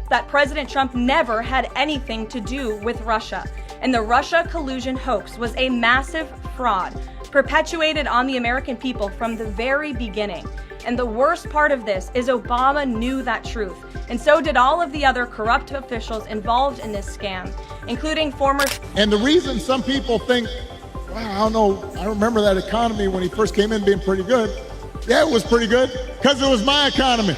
that President Trump never had anything to do with Russia, and the Russia collusion hoax was a massive fraud perpetuated on the American people from the very beginning. And the worst part of this is Obama knew that truth, and so did all of the other corrupt officials involved in this scam, including former... And the reason some people think, wow, I don't know, I remember that economy when he first came in being pretty good. Yeah, it was pretty good, because it was my economy.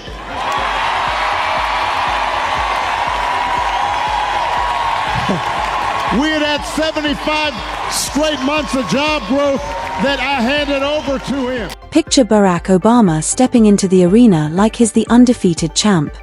We had 75 straight months of job growth that I handed over to him. Picture Barack Obama stepping into the arena like he's the undefeated champ.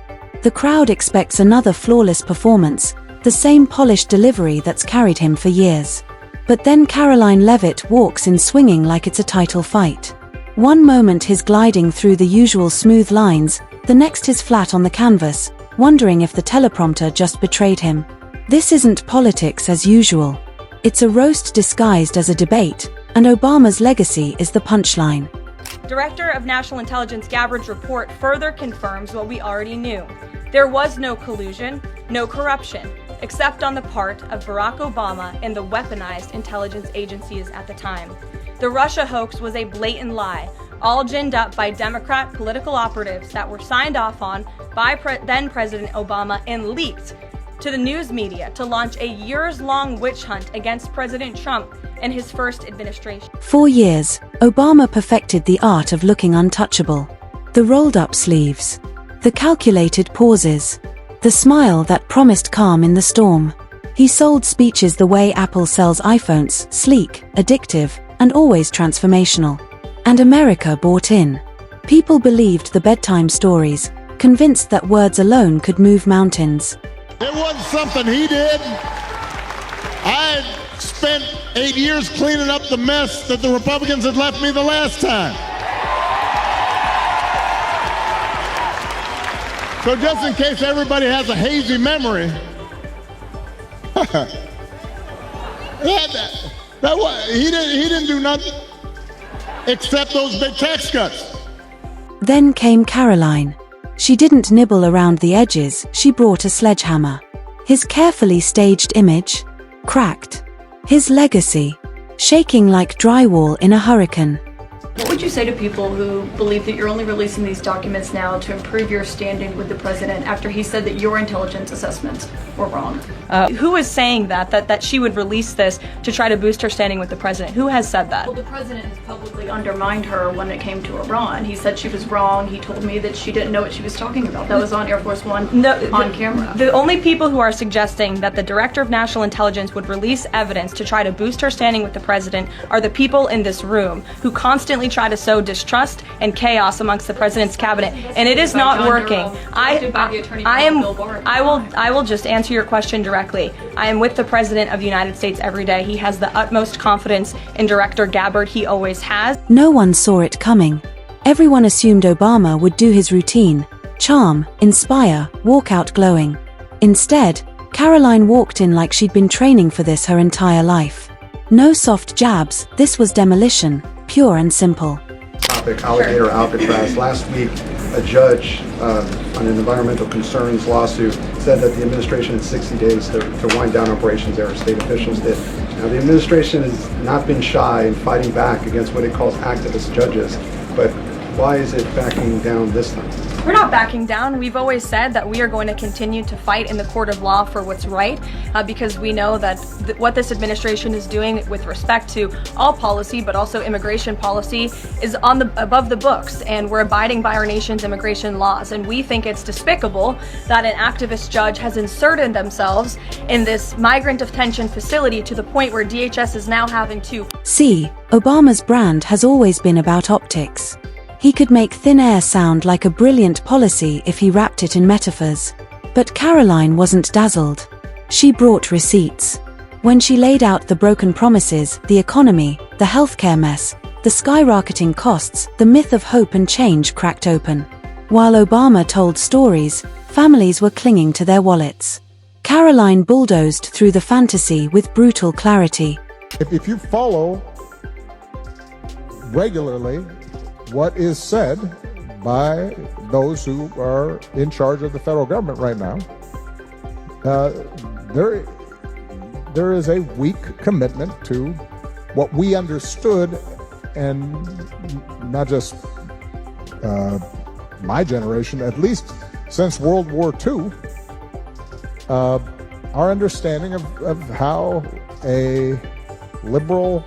The crowd expects another flawless performance, the same polished delivery that's carried him for years. But then Karoline Leavitt walks in swinging like it's a title fight. One moment he's gliding through the usual smooth lines, the next he's flat on the canvas, wondering if the teleprompter just betrayed him. This isn't politics as usual. It's a roast disguised as a debate, and Obama's legacy is the punchline. Director of National Intelligence Gabbard's report further confirms what we already knew. There was no collusion, no corruption, except on the part of Barack Obama and the weaponized intelligence agencies at the time. The Russia hoax was a blatant lie, all ginned up by Democrat political operatives that were signed off on by then President Obama and leaked to the news media to launch a years-long witch hunt against President Trump and his first administration. 4 years, Obama perfected the art of looking untouchable. The rolled-up sleeves, the calculated pauses, the smile that promised calm in the storm. He sold speeches the way Apple sells iPhones, sleek, addictive, and always transformational. And America bought in. People believed the bedtime stories, convinced that words alone could move mountains. It wasn't something he did. I had spent 8 years cleaning up the mess that the Republicans had left me the last time. So just in case everybody has a hazy memory, he didn't do nothing except those big tax cuts. Then came Karoline. She didn't nibble around the edges, she brought a sledgehammer. His carefully staged image, cracked. His legacy, shaking like drywall in a hurricane. What would you say to people who believe that you're only releasing these documents now to improve your standing with the president after he said that your intelligence assessments were wrong? Who is saying that she would release this to try to boost her standing with the president? Who has said that? Well, the president has publicly undermined her when it came to Iran. He said she was wrong. He told me that she didn't know what she was talking about. That was on Air Force One on camera. The only people who are suggesting that the Director of National Intelligence would release evidence to try to boost her standing with the president are the people in this room who constantly try to sow distrust and chaos amongst the president's cabinet, and it is not working. I will just answer your question directly. I am with the President of the United States every day. He has the utmost confidence in Director Gabbard. He always has. No one saw it coming. Everyone assumed Obama would do his routine, charm, inspire, walk out glowing. Instead, Karoline walked in like she'd been training for this her entire life. No soft jabs, this was demolition, pure and simple. Alligator Alcatraz. Last week, a judge on an environmental concerns lawsuit said that the administration had 60 days to wind down operations there, state officials did. Now, the administration has not been shy in fighting back against what it calls activist judges, but why is it backing down this time? We're not backing down. We've always said that we are going to continue to fight in the court of law for what's right, because we know that what this administration is doing with respect to all policy, but also immigration policy, is above the books, and we're abiding by our nation's immigration laws. And we think it's despicable that an activist judge has inserted themselves in this migrant detention facility to the point where DHS is now having to... See, Obama's brand has always been about optics. He could make thin air sound like a brilliant policy if he wrapped it in metaphors. But Karoline wasn't dazzled. She brought receipts. When she laid out the broken promises, the economy, the healthcare mess, the skyrocketing costs, the myth of hope and change cracked open. While Obama told stories, families were clinging to their wallets. Karoline bulldozed through the fantasy with brutal clarity. If you follow regularly what is said by those who are in charge of the federal government right now, there is a weak commitment to what we understood, and not just my generation, at least since World War II, our understanding of how a liberal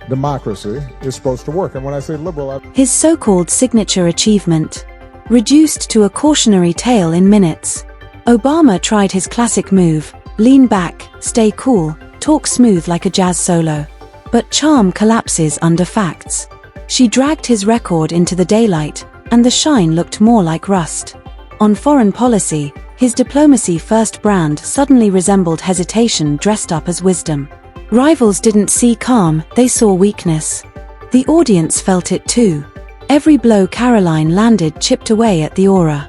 democracy is supposed to work. And when I say liberal, His so-called signature achievement, reduced to a cautionary tale in minutes. Obama tried his classic move, lean back, stay cool, talk smooth like a jazz solo. But charm collapses under facts. She dragged his record into the daylight, and the shine looked more like rust. On foreign policy, his diplomacy-first brand suddenly resembled hesitation dressed up as wisdom. Rivals didn't see calm, they saw weakness. The audience felt it too. Every blow Karoline landed chipped away at the aura.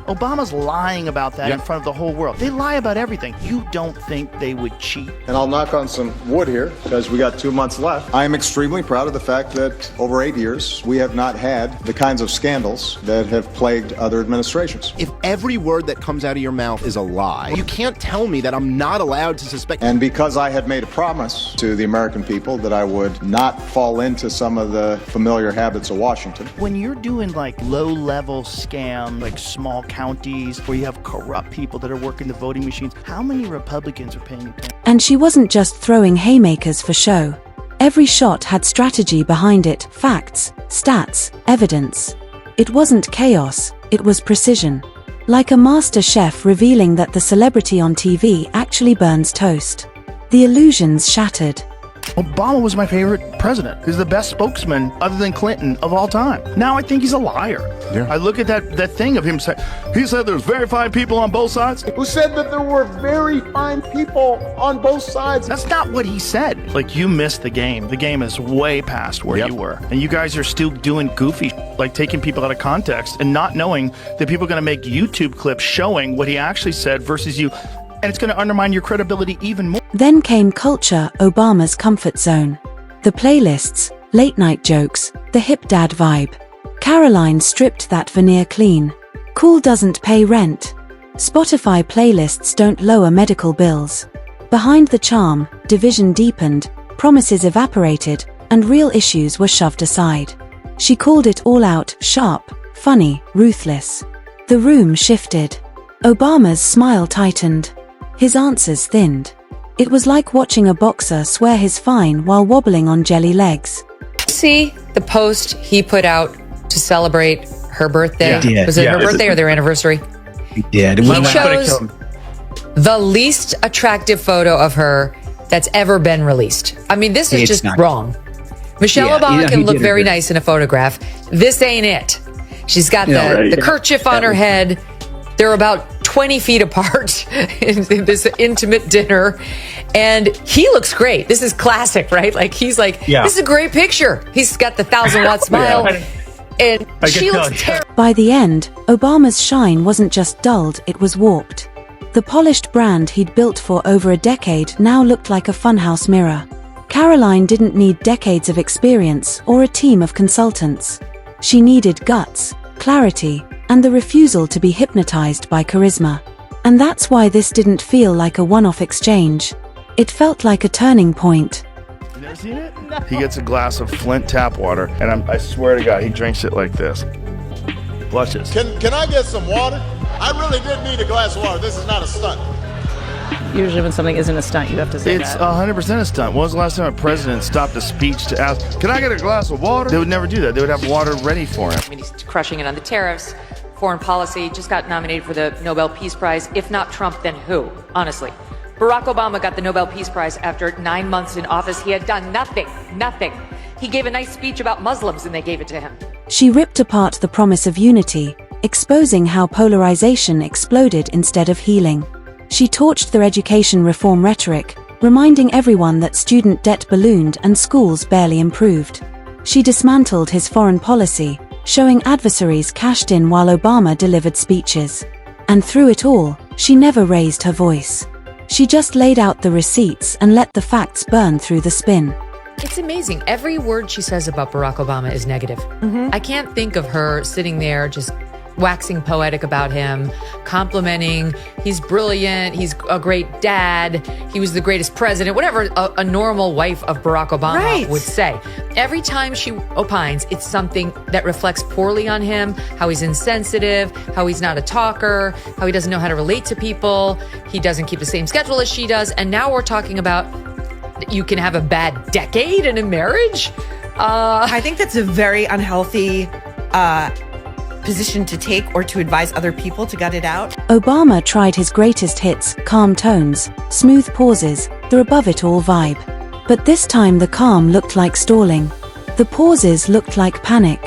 Obama's lying about that in front of the whole world. They lie about everything. You don't think they would cheat? And I'll knock on some wood here because we got 2 months left. I am extremely proud of the fact that over 8 years, we have not had the kinds of scandals that have plagued other administrations. If every word that comes out of your mouth is a lie, you can't tell me that I'm not allowed to suspect. And because I had made a promise to the American people that I would not fall into some of the familiar habits of Washington. When you're doing like low-level scams, like small counties where you have corrupt people that are working the voting machines, how many Republicans are paying attention? And she wasn't just throwing haymakers for show. Every shot had strategy behind it, facts, stats, evidence. It wasn't chaos, it was precision. Like a master chef revealing that the celebrity on TV actually burns toast. The illusions shattered. Obama was my favorite president. He's the best spokesman, other than Clinton, of all time. Now I think he's a liar. Yeah. I look at that thing of him saying, he said there's very fine people on both sides. Who said that there were very fine people on both sides? That's not what he said. Like, you missed the game. The game is way past where you were. And you guys are still doing goofy, like taking people out of context and not knowing that people are going to make YouTube clips showing what he actually said versus you. And it's going to undermine your credibility even more. Then came culture, Obama's comfort zone. The playlists, late-night jokes, the hip dad vibe. Karoline stripped that veneer clean. Cool doesn't pay rent. Spotify playlists don't lower medical bills. Behind the charm, division deepened, promises evaporated, and real issues were shoved aside. She called it all out, sharp, funny, ruthless. The room shifted. Obama's smile tightened. His answers thinned. It was like watching a boxer swear his fine while wobbling on jelly legs. See the post he put out to celebrate her birthday? Yeah. Was it her birthday or their anniversary? He did. He chose the least attractive photo of her that's ever been released. I mean, this is just wrong. Michelle Obama can look very nice in a photograph. This ain't it. She's got the kerchief on her head. They're about 20 feet apart in this intimate dinner. And he looks great. This is classic, right? Like, he's like, this is a great picture. He's got the 1,000-watt smile. And she looks terrible. By the end, Obama's shine wasn't just dulled, it was warped. The polished brand he'd built for over a decade now looked like a funhouse mirror. Karoline didn't need decades of experience or a team of consultants. She needed guts, clarity, and the refusal to be hypnotized by charisma. And that's why this didn't feel like a one-off exchange. It felt like a turning point. You never seen it? No. He gets a glass of Flint tap water, and I swear to God, he drinks it like this. Blushes. Can I get some water? I really did need a glass of water. This is not a stunt. Usually when something isn't a stunt, you have to say It's 100% a stunt. When was the last time a president stopped a speech to ask, can I get a glass of water? They would never do that. They would have water ready for him. I mean, he's crushing it on the tariffs, foreign policy, just got nominated for the Nobel Peace Prize. If not Trump, then who? Honestly. Barack Obama got the Nobel Peace Prize after 9 months in office. He had done nothing. He gave a nice speech about Muslims and they gave it to him. She ripped apart the promise of unity, exposing how polarization exploded instead of healing. She torched their education reform rhetoric, reminding everyone that student debt ballooned and schools barely improved. She dismantled his foreign policy, showing adversaries cashed in while Obama delivered speeches. And through it all, she never raised her voice. She just laid out the receipts and let the facts burn through the spin. It's amazing. Every word she says about Barack Obama is negative. I can't think of her sitting there just waxing poetic about him, complimenting, he's brilliant, he's a great dad, he was the greatest president, whatever a normal wife of Barack Obama would say. Every time she opines, it's something that reflects poorly on him, how he's insensitive, how he's not a talker, how he doesn't know how to relate to people, he doesn't keep the same schedule as she does, and now we're talking about you can have a bad decade in a marriage? I think that's a very unhealthy position to take, or to advise other people to gut it out. Obama tried his greatest hits, calm tones, smooth pauses, the above-it-all vibe. But this time the calm looked like stalling. The pauses looked like panic.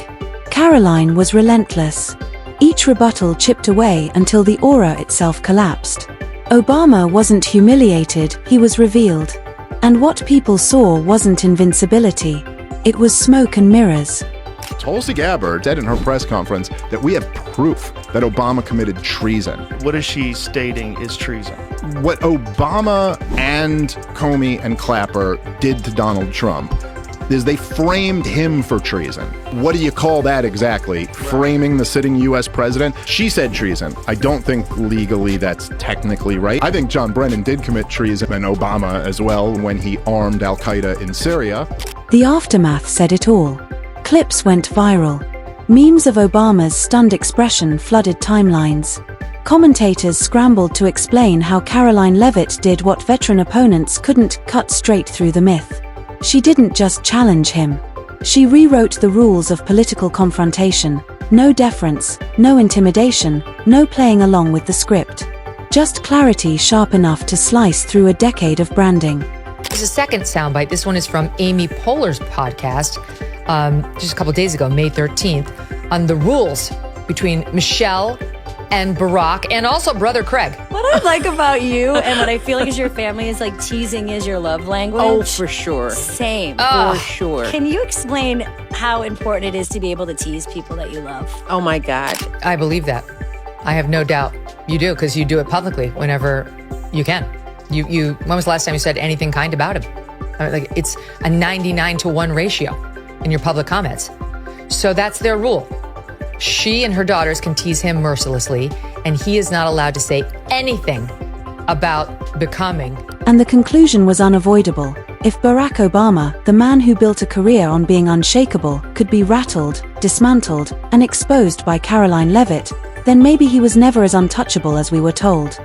Karoline was relentless. Each rebuttal chipped away until the aura itself collapsed. Obama wasn't humiliated, he was revealed. And what people saw wasn't invincibility. It was smoke and mirrors. Tulsi Gabbard said in her press conference that we have proof that Obama committed treason. What is she stating is treason? What Obama and Comey and Clapper did to Donald Trump is they framed him for treason. What do you call that exactly? Framing the sitting U.S. president? She said treason. I don't think legally that's technically right. I think John Brennan did commit treason, and Obama as well, when he armed al-Qaeda in Syria. The aftermath said it all. Clips went viral. Memes of Obama's stunned expression flooded timelines. Commentators scrambled to explain how Karoline Leavitt did what veteran opponents couldn't: cut straight through the myth. She didn't just challenge him. She rewrote the rules of political confrontation. No deference, no intimidation, no playing along with the script. Just clarity sharp enough to slice through a decade of branding. There's a second soundbite. This one is from Amy Poehler's podcast, just a couple days ago, May 13th, on the rules between Michelle and Barack, and also brother Craig. What I like about you and what I feel like is your family is like teasing is your love language. Oh, for sure. Same. For sure. Can you explain how important it is to be able to tease people that you love? Oh my God. I believe that. I have no doubt you do, because you do it publicly whenever you can. You. When was the last time you said anything kind about him? I mean, like, it's a 99-to-1 ratio in your public comments. So that's their rule. She and her daughters can tease him mercilessly, and he is not allowed to say anything about becoming. And the conclusion was unavoidable. If Barack Obama, the man who built a career on being unshakable, could be rattled, dismantled, and exposed by Karoline Leavitt, then maybe he was never as untouchable as we were told.